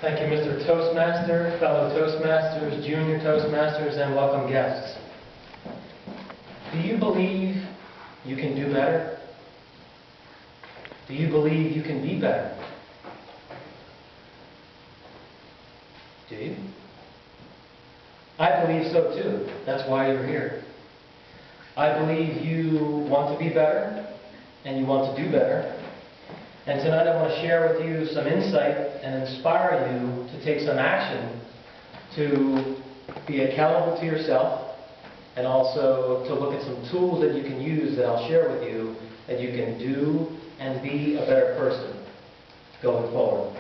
Thank you, Mr. Toastmaster, fellow Toastmasters, junior Toastmasters, and welcome guests. Do you believe you can do better? Do you believe you can be better? Do you? I believe so too. That's why you're here. I believe you want to be better, and you want to do better. And tonight I want to share with you some insight and inspire you to take some action to be accountable to yourself, and also to look at some tools that you can use that I'll share with you that you can do and be a better person going forward.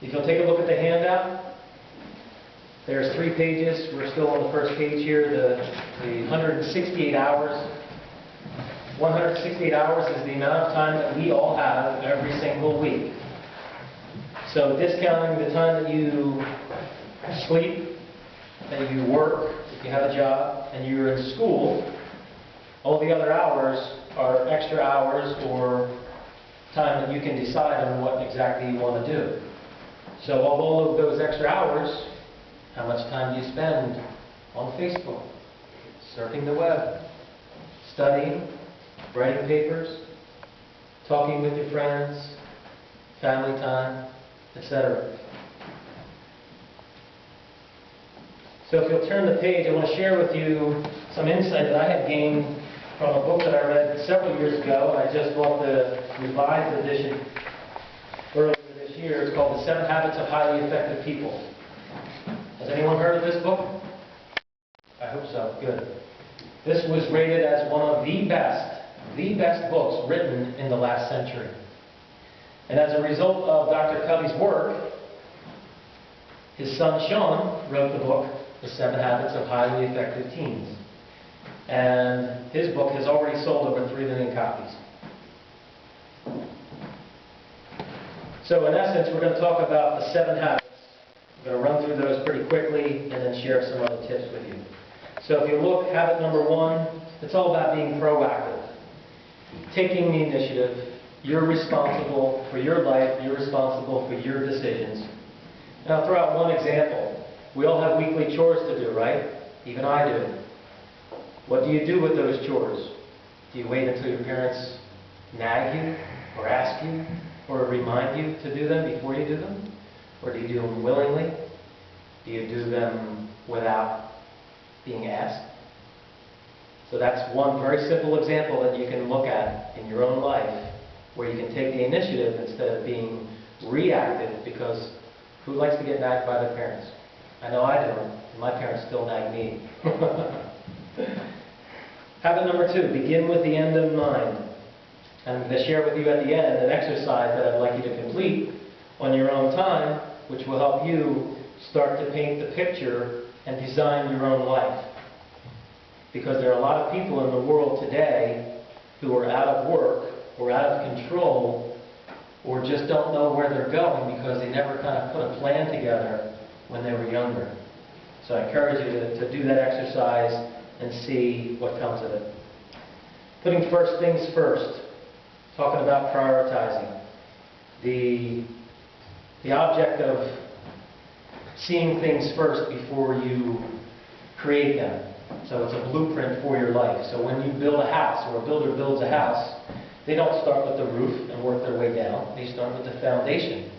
If you'll take a look at the handout, there's 3 pages. We're still on the first page here, the 168 hours. 168 hours is the amount of time that we all have every single week. So discounting the time that you sleep, that you work, if you have a job, and you're in school, all the other hours are extra hours or time that you can decide on what exactly you want to do. So of all of those extra hours, how much time do you spend on Facebook, surfing the web, studying, writing papers, talking with your friends, family time, etc. So if you'll turn the page, I want to share with you some insight that I had gained from a book that I read several years ago. I just bought the revised edition earlier this year. It's called The 7 Habits of Highly Effective People. Has anyone heard of this book? I hope so. Good. This was rated as one of the best books written in the last century. And as a result of Dr. Covey's work, his son Sean wrote the book, The 7 Habits of Highly Effective Teens. And his book has already sold over 3 million copies. So in essence, we're going to talk about the 7 habits. I'm going to run through those pretty quickly and then share some other tips with you. So if you look, habit number 1, it's all about being proactive. Taking the initiative. You're responsible for your life. You're responsible for your decisions. And I'll throw out one example. We all have weekly chores to do, right? Even I do. What do you do with those chores? Do you wait until your parents nag you or ask you or remind you to do them before you do them? Or do you do them willingly? Do you do them without being asked? So that's one very simple example that you can look at in your own life where you can take the initiative instead of being reactive, because who likes to get nagged by their parents? I know I don't. And my parents still nag me. Habit number 2, begin with the end in mind. I'm going to share with you at the end an exercise that I'd like you to complete on your own time, which will help you start to paint the picture and design your own life. Because there are a lot of people in the world today who are out of work or out of control or just don't know where they're going because they never kind of put a plan together when they were younger. So I encourage you to do that exercise and see what comes of it. Putting first things first. Talking about prioritizing. The object of seeing things first before you create them. So it's a blueprint for your life. So when you build a house, or a builder builds a house, they don't start with the roof and work their way down. They start with the foundation.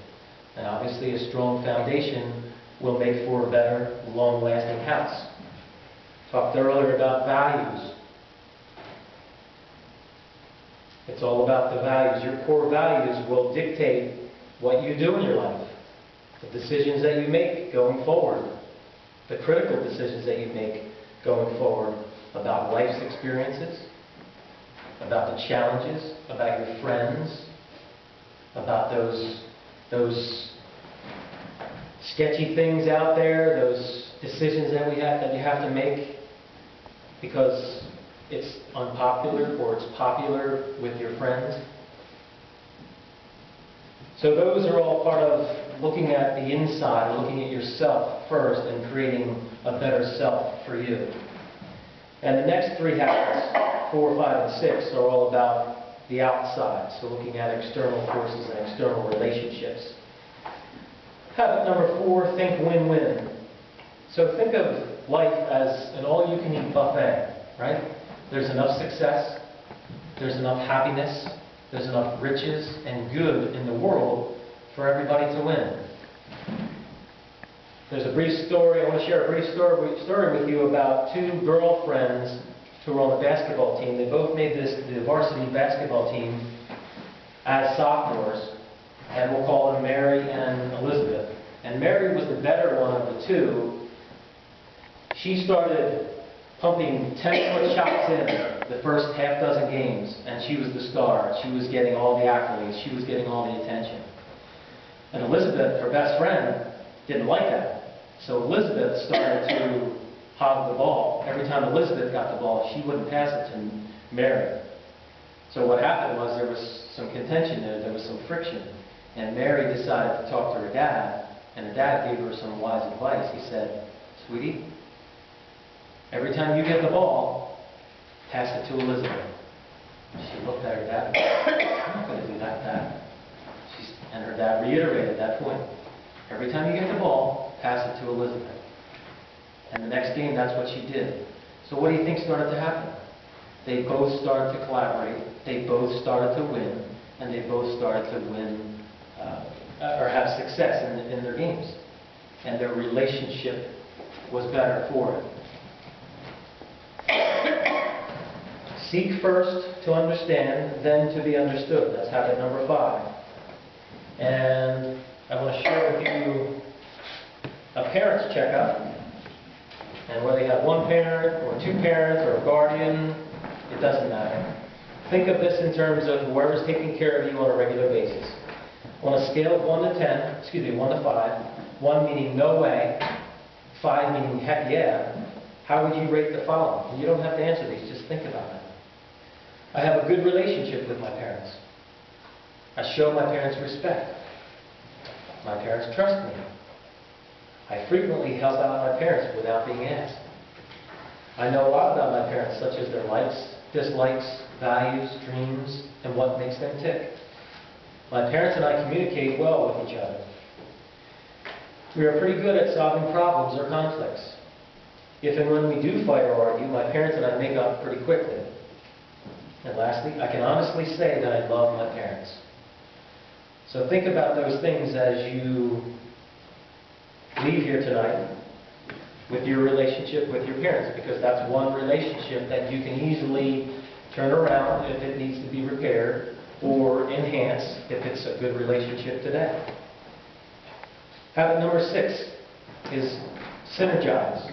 And obviously a strong foundation will make for a better, long-lasting house. Talked earlier about values. It's all about the values. Your core values will dictate what you do in your life. The decisions that you make going forward. The critical decisions that you make going forward about life's experiences, about the challenges, about your friends, about those sketchy things out there, those decisions that you have to make because it's unpopular or it's popular with your friends. So those are all part of looking at the inside, looking at yourself first and creating a better self for you. And the next 3 habits, 4, 5, and 6, are all about the outside. So looking at external forces and external relationships. Habit number 4, think win-win. So think of life as an all-you-can-eat buffet, right? There's enough success, there's enough happiness, there's enough riches and good in the world for everybody to win. There's a brief story, I want to share a brief story with you about two girlfriends who were on the basketball team. They both made the varsity basketball team as sophomores, and we'll call them Mary and Elizabeth. And Mary was the better one of the two. She started pumping 10-foot shots in the first half dozen games, and she was the star. She was getting all the accolades. She was getting all the attention. And Elizabeth, her best friend, didn't like that. So Elizabeth started to hog the ball. Every time Elizabeth got the ball, she wouldn't pass it to Mary. So what happened was there was some contention there was some friction. And Mary decided to talk to her dad, and her dad gave her some wise advice. He said, "Sweetie, every time you get the ball, pass it to Elizabeth." She looked at her dad and said, "I'm not going to do that, Dad." And her dad reiterated that point. Every time you get the ball, pass it to Elizabeth. And the next game, that's what she did. So what do you think started to happen? They both started to collaborate, they both started to win, and they both started to win or have success in their games. And their relationship was better for it. Seek first to understand, then to be understood. That's habit number 5. And I want to share with you a parent's checkup. And whether you have one parent or two parents or a guardian, it doesn't matter. Think of this in terms of whoever's taking care of you on a regular basis. On a scale of 1 to 5, 1 meaning no way, 5 meaning heck yeah, how would you rate the following? You don't have to answer these, just think about it. I have a good relationship with my parents. I show my parents respect. My parents trust me. I frequently help out my parents without being asked. I know a lot about my parents, such as their likes, dislikes, values, dreams, and what makes them tick. My parents and I communicate well with each other. We are pretty good at solving problems or conflicts. If and when we do fight or argue, my parents and I make up pretty quickly. And lastly, I can honestly say that I love my parents. So think about those things as you leave here tonight with your relationship with your parents, because that's one relationship that you can easily turn around if it needs to be repaired, or enhance if it's a good relationship today. Habit number 6 is synergize.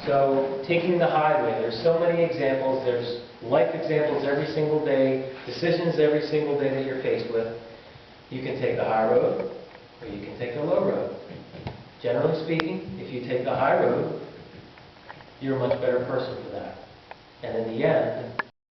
So taking the highway, there's so many examples, there's life examples every single day, decisions every single day that you're faced with. You can take the high road, or you can take the low road. Generally speaking, if you take the high road, you're a much better person for that. And in the end,